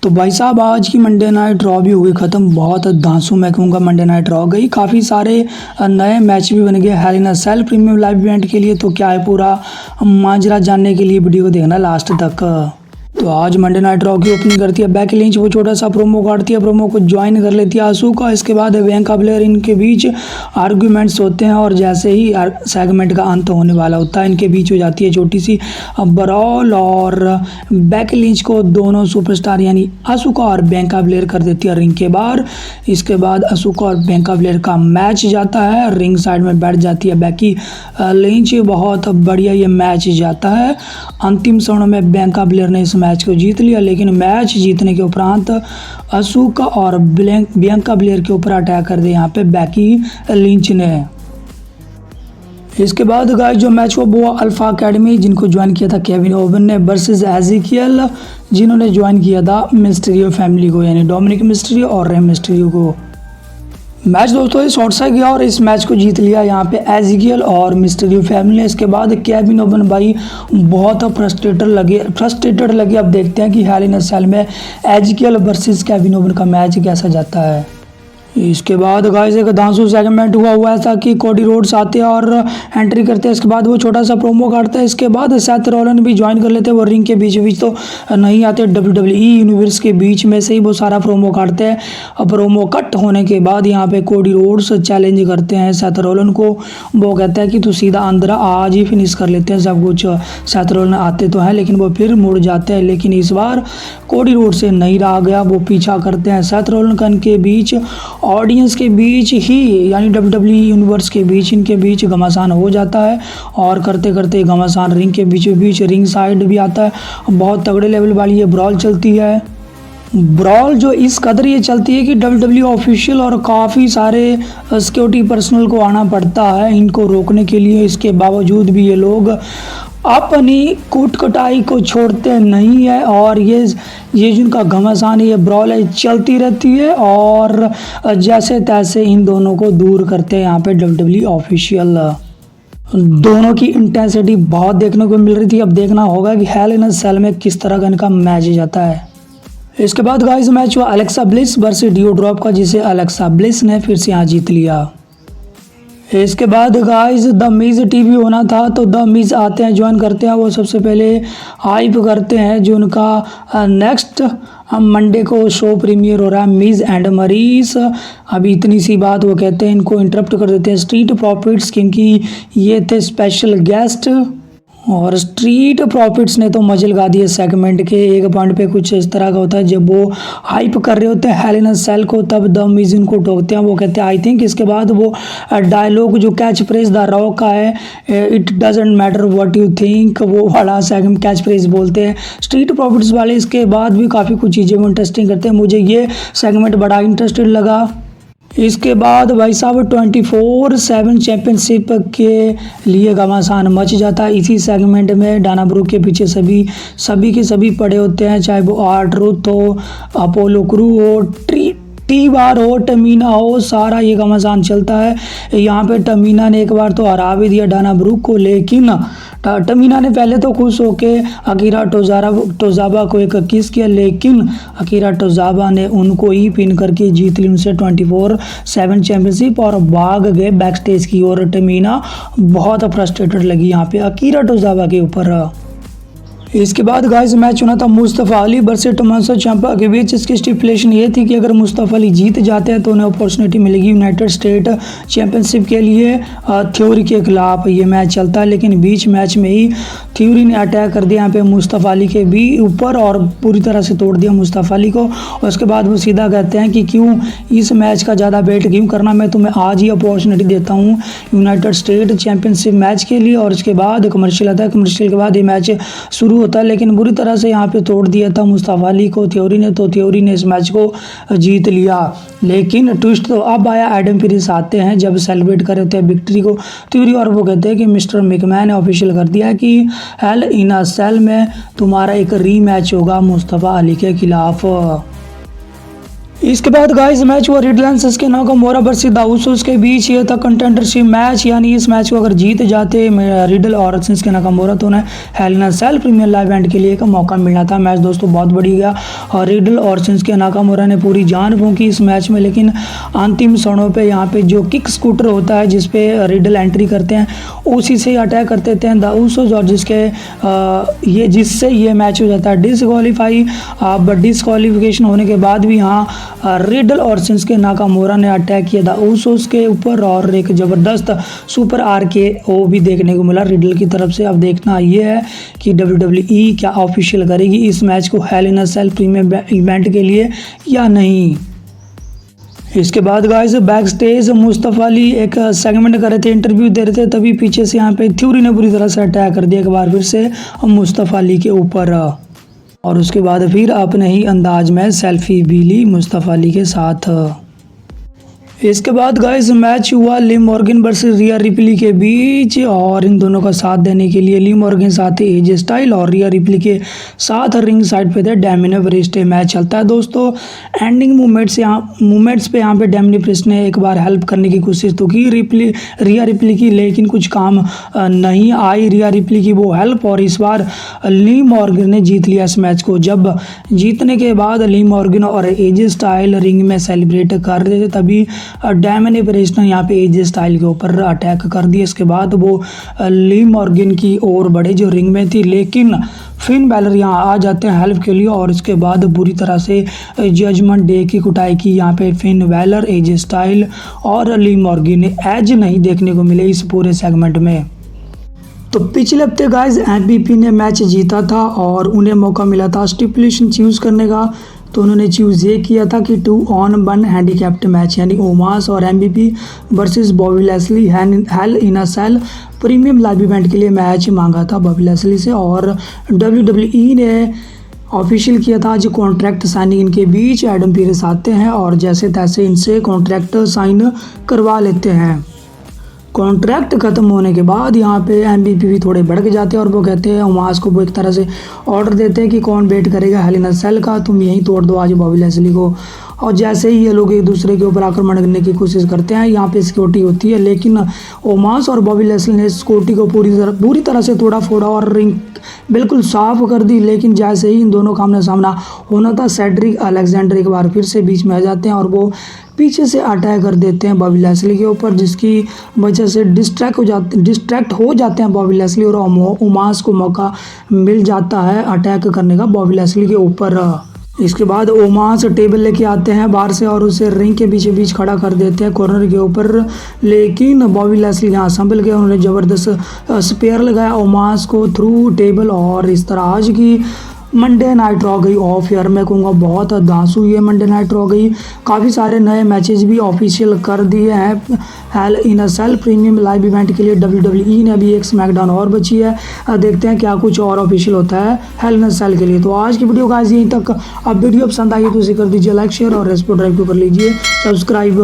तो भाई साहब आज की मंडे नाइट ड्रॉ भी हो गई ख़त्म। बहुत धांसू मैं कहूँगा मंडे नाइट ड्रॉ गई। काफ़ी सारे नए मैच भी बन गए हेल इन अ सेल प्रीमियम लाइव इवेंट के लिए। तो क्या है पूरा माजरा जानने के लिए वीडियो को देखना लास्ट तक। तो आज मंडे नाइट ड्रॉ की ओपनिंग करती है बेकी लिंच। वो छोटा सा प्रोमो काटती है, प्रोमो को ज्वाइन कर लेती है आसूका। इसके बाद बियांका ब्लेयर इनके बीच आर्ग्यूमेंट्स होते हैं और जैसे ही सेगमेंट का अंत होने वाला होता है इनके बीच हो जाती है छोटी सी बरौल और बेकी लिंच को दोनों सुपरस्टार यानी आसूका और बियांका ब्लेयर कर देती है रिंग के बाहर। इसके बाद आसूका और बियांका ब्लेयर का मैच जाता है, रिंग साइड में बैठ जाती है बेकी लिंच। बहुत बढ़िया ये मैच जाता है। अंतिम क्षण में बियांका ब्लेयर ने इस मैच को जीत लिया, लेकिन मैच जीतने के उपरांत आसूका और बियांका ब्लेयर के ऊपर अटैक कर दिया यहाँ पे बेकी लिंच ने। इसके बाद गाइस जो मैच हुआ वो अल्फा एकेडमी जिनको ज्वाइन किया था केविन ओवन ने वर्सेस एजिकियल जिन्होंने ज्वाइन किया था मिस्टीरियो फैमिली को यानी डोमिनिक मिस्टीरियो और रे मिस्टीरियो को। मैच दोस्तों शॉर्ट सा गया और इस मैच को जीत लिया यहाँ पे एजिकियल और मिस्टीरियो फैमिली ने। इसके बाद केविन ओवन भाई बहुत फ्रस्ट्रेटेड लगे। अब देखते हैं कि हेल इन अ सेल में एजिकियल वर्सेस केविन ओवन का मैच कैसा जाता है। इसके बाद गाइस एक धांसू सेगमेंट हुआ ऐसा कि कोडी रोड्स आते हैं और एंट्री करते हैं। इसके बाद वो छोटा सा प्रोमो काटता है। इसके बाद सेथ रॉलिंस भी ज्वाइन कर लेते हैं। वो रिंग के बीच तो नहीं आते, WWE यूनिवर्स के बीच में से ही वो सारा प्रोमो काटते हैं। अब प्रोमो कट होने के बाद यहाँ पे कोडी रोड्स चैलेंज करते हैं सेथ रॉलिंस को। वो कहते हैं कि तू सीधा अंदर आज ही फिनिश कर लेते हैं सब कुछ। सेथ रॉलिंस आते तो हैं लेकिन वो फिर मुड़ जाते हैं, लेकिन इस बार कोडी रोड्स से नहीं रहा गया। वो पीछा करते हैं सेथ रॉलिंस के बीच, ऑडियंस के बीच ही यानी WWE यूनिवर्स के बीच इनके बीच घमासान हो जाता है और करते करते घमासान रिंग के बीचों बीच रिंग साइड भी आता है। बहुत तगड़े लेवल वाली ये ब्रॉल चलती है। ब्रॉल जो इस कदर ये चलती है कि WWE ऑफिशियल और काफ़ी सारे सिक्योरिटी पर्सनल को आना पड़ता है इनको रोकने के लिए। इसके बावजूद भी ये लोग अपनी कूट कटाई को छोड़ते नहीं है और ये जिनका घमासान है ये ब्रॉल है चलती रहती है और जैसे तैसे इन दोनों को दूर करते हैं यहाँ पे WWE ऑफिशियल। दोनों की इंटेंसिटी बहुत देखने को मिल रही थी। अब देखना होगा कि हेल इन अ सेल में किस तरह का इनका मैच जाता है। इसके बाद गाइस मैच हुआ Alexa Bliss versus Doudrop का, जिसे अलेक्सा ब्लिस ने फिर से यहाँ जीत लिया। इसके बाद गाइस द मिज टीवी होना था तो द मिज आते हैं, ज्वाइन करते हैं। वो सबसे पहले हाइप करते हैं जो उनका नेक्स्ट मंडे को शो प्रीमियर हो रहा है मिज एंड मरीस। अभी इतनी सी बात वो कहते हैं, इनको इंटरप्ट कर देते हैं स्ट्रीट प्रॉफिट्स क्योंकि ये थे स्पेशल गेस्ट। और स्ट्रीट प्रॉफिट्स ने तो मजे लगा दिए सेगमेंट के एक पॉइंट पे। कुछ इस तरह का होता है जब वो हाइप कर रहे होते हैं हेल इन अ सेल को, तब द मिज इनको टोकते हैं। वो कहते हैं आई थिंक। इसके बाद वो डायलॉग जो कैच फ्रेज द रॉक का है, it doesn't matter what you think, वो वाला सेगमेंट कैच फ्रेज बोलते हैं स्ट्रीट प्रॉफिट्स वाले। इसके बाद भी काफ़ी कुछ चीज़ें वो इंटरेस्टिंग करते हैं। मुझे ये सेगमेंट बड़ा इंटरेस्टेड लगा। इसके बाद भाई साहब 24/7 चैंपियनशिप के लिए घमासान मच जाता है। इसी सेगमेंट में डाना ब्रूक के पीछे सभी के सभी पड़े होते हैं, चाहे वो R-Truth हो, अपोलो क्रू हो, T-Bar हो, टमीना हो, सारा ये घमासान चलता है। यहाँ पे टमीना ने एक बार तो हरा भी दिया डाना ब्रूक को, लेकिन टमीना ने पहले तो खुश होके अकीरा टोजाबा को एक किस किया, लेकिन अकीरा टोजाबा ने उनको ही पिन करके जीत ली उनसे 24/7 चैंपियनशिप और भाग गए बैक स्टेज की ओर। टमीना बहुत फ्रस्ट्रेटेड लगी यहाँ पे अकीरा टोजाबा के ऊपर। इसके बाद गाइस मैच होना था मुस्तफ़ा अली वर्सेस टोमासो चियाम्पा के बीच। इसकी स्टिपुलेशन ये थी कि अगर मुस्तफ़ा अली जीत जाते हैं तो उन्हें अपॉर्चुनिटी मिलेगी यूनाइटेड स्टेट चैंपियनशिप के लिए। थ्योरी के खिलाफ ये मैच चलता है, लेकिन बीच मैच में ही थ्योरी ने अटैक कर दिया यहाँ पे मुस्तफ़ा अली के भी ऊपर और पूरी तरह से तोड़ दिया मुस्तफ़ा अली को। और उसके बाद वो सीधा कहते हैं कि क्यों इस मैच का ज़्यादा वेट क्यों करना, मैं तुम्हें आज ही अपॉर्चुनिटी देता हूँ यूनाइटेड स्टेट चैंपियनशिप मैच के लिए। और इसके बाद कमर्शियल आता है, कमर्शियल के बाद ये मैच शुरू होता है, लेकिन बुरी तरह से यहाँ पे तोड़ दिया था मुस्तफ़ा अली को थ्योरी ने। तो थ्योरी ने इस मैच को जीत लिया, लेकिन ट्विस्ट तो अब आया। एडम पीरिस आते हैं जब सेलिब्रेट कर रहे होते हैं विक्ट्री को थ्योरी, और वो कहते हैं कि मिस्टर मैकमैन ने ऑफिशियल कर दिया कि हेल इन अ सेल में तुम्हारा एक री मैच होगा मुस्तफ़ा अली के खिलाफ। इसके बाद गाइस मैच हुआ Riddle and Shinsuke Nakamura versus the Usos के बीच। ये था कंटेंडरशिप मैच, यानी इस मैच को अगर जीत जाते रिडल और सिस्के नाकामोरा तो उन्हें हेल इन अ सेल प्रीमियर लाइव इवेंट के लिए एक मौका मिलना था। मैच दोस्तों बहुत बढ़ गया और रिडल और सिस्के नाकामोरा ने पूरी जान फूंकी इस मैच में, लेकिन अंतिम क्षणों पे यहाँ पे जो किक स्कूटर होता है जिसपे रिडल एंट्री करते हैं उसी से अटैक करते थे द उसोस, और जिससे ये मैच हो जाता है डिसक्वालीफाई। बट डिसक्वालीफिकेशन होने के बाद भी यहाँ रिडल और सिंस्के नाकामोरा ने अटैक किया था उसोस के ऊपर और एक ज़बरदस्त सुपर RKO भी देखने को मिला रिडल की तरफ से। अब देखना ये है कि WWE क्या ऑफिशियल करेगी इस मैच को हेल इन अ सेल प्रीमियम इवेंट के लिए या नहीं। इसके बाद guys back stage Mustafa Ali एक सेगमेंट कर रहे थे, इंटरव्यू दे रहे थे, तभी पीछे से यहाँ पे थ्योरी ने बुरी तरह से अटैक कर दिया एक बार फिर से मुस्तफ़ा अली के ऊपर, और उसके बाद फिर अपने ही अंदाज में सेल्फी भी ली मुस्तफ़ा अली के साथ। इसके बाद गाइस मैच हुआ लिव मॉर्गन वर्सेस रिया रिप्ली के बीच, और इन दोनों का साथ देने के लिए लिव मॉर्गन साथ ही AJ स्टाइल और रिया रिप्ली के साथ रिंग साइड पे थे डोमिनिक प्रिस्ट। मैच चलता है दोस्तों, एंडिंग मूवमेंट्स पे यहाँ पे डोमिनिक प्रिस्ट ने एक बार हेल्प करने की कोशिश तो की रिया रिप्ली की, लेकिन कुछ काम नहीं आई रिया रिप्ली की वो हेल्प, और इस बार लिव मॉर्गन ने जीत लिया इस मैच को। जब जीतने के बाद लिव मॉर्गन और AJ स्टाइल रिंग में सेलिब्रेट कर रहे थे तभी डोमिनिक प्रिस्ट ने यहाँ पे AJ स्टाइल के ऊपर अटैक कर दिया। इसके बाद वो लिव मॉर्गन की ओर बढ़े जो रिंग में थी, लेकिन फिन बैलर यहाँ आ जाते हैं हेल्प के लिए, और इसके बाद बुरी तरह से जजमेंट डे की कुटाई की यहाँ पे फिन बैलर, AJ स्टाइल और लिव मॉर्गन एज नहीं देखने को मिले इस पूरे सेगमेंट में। तो पिछले हफ्ते गाइस MVP ने मैच जीता था और उन्हें मौका मिला था स्टिपुलेशन चूज़ करने का, तो उन्होंने चूज़ ये किया था कि 2 on 1 हैंडीकैप्ड मैच, यानी ओमास और MVP वर्सेस बॉबी लैस्ली हेल इन अ सेल प्रीमियम लाइव इवेंट के लिए मैच मांगा था बॉबी लैस्ली से, और WWE ने ऑफिशियल किया था आज कॉन्ट्रैक्ट साइनिंग इनके बीच। एडम पीरेस आते हैं और जैसे तैसे इनसे कॉन्ट्रैक्ट साइन करवा लेते हैं। कॉन्ट्रैक्ट ख़त्म होने के बाद यहाँ पे MVP भी थोड़े भड़क जाते हैं और वो कहते हैं ओमास को, वो एक तरह से ऑर्डर देते हैं कि कौन वेट करेगा हेल इन अ सेल का, तुम यहीं तोड़ दो आज बॉबी लैस्ली को। और जैसे ही ये लोग एक दूसरे के ऊपर आक्रमण करने की कोशिश करते हैं, यहाँ पे सिक्योरिटी होती है, लेकिन ओमास और बॉबी लैस्ली ने सिक्योरिटी को पूरी तरह से तोड़ा फोड़ा और रिंग बिल्कुल साफ कर दी। लेकिन जैसे ही इन दोनों का आमना सामना होना था, सेड्रिक अलेक्जेंडर एक बार फिर से बीच में आ जाते हैं और वो पीछे से अटैक कर देते हैं बॉबी लैस्ली के ऊपर, जिसकी वजह से डिस्ट्रैक्ट हो जाते हैं बॉबी लैस्ली, और ओमास को मौका मिल जाता है अटैक करने का बॉबी लैस्ली के ऊपर। इसके बाद ओमास टेबल लेके आते हैं बाहर से और उसे रिंग के बीच खड़ा कर देते हैं कॉर्नर के ऊपर, लेकिन बॉबी लैस्ली यहाँ संभल गए, उन्होंने ज़बरदस्त स्पेयर लगाया ओमास को थ्रू टेबल, और इस तरह आज की मंडे नाइट रॉ गई ऑफ एयर। मैं कहूँगा बहुत धांसू ये मंडे नाइट रॉ गई। काफ़ी सारे नए मैचेस भी ऑफिशियल कर दिए हैं हेल इन अ सेल प्रीमियम लाइव इवेंट के लिए। WWE ने अभी एक स्मैकडाउन और बची है, देखते हैं क्या कुछ और ऑफिशियल होता है हेल इन अ सेल के लिए। तो आज की वीडियो गाइस यहीं तक। अब वीडियो पसंद आई तो इसे कर दीजिए लाइक शेयर और रेस्पो ड्राइव को कर लीजिए सब्सक्राइब।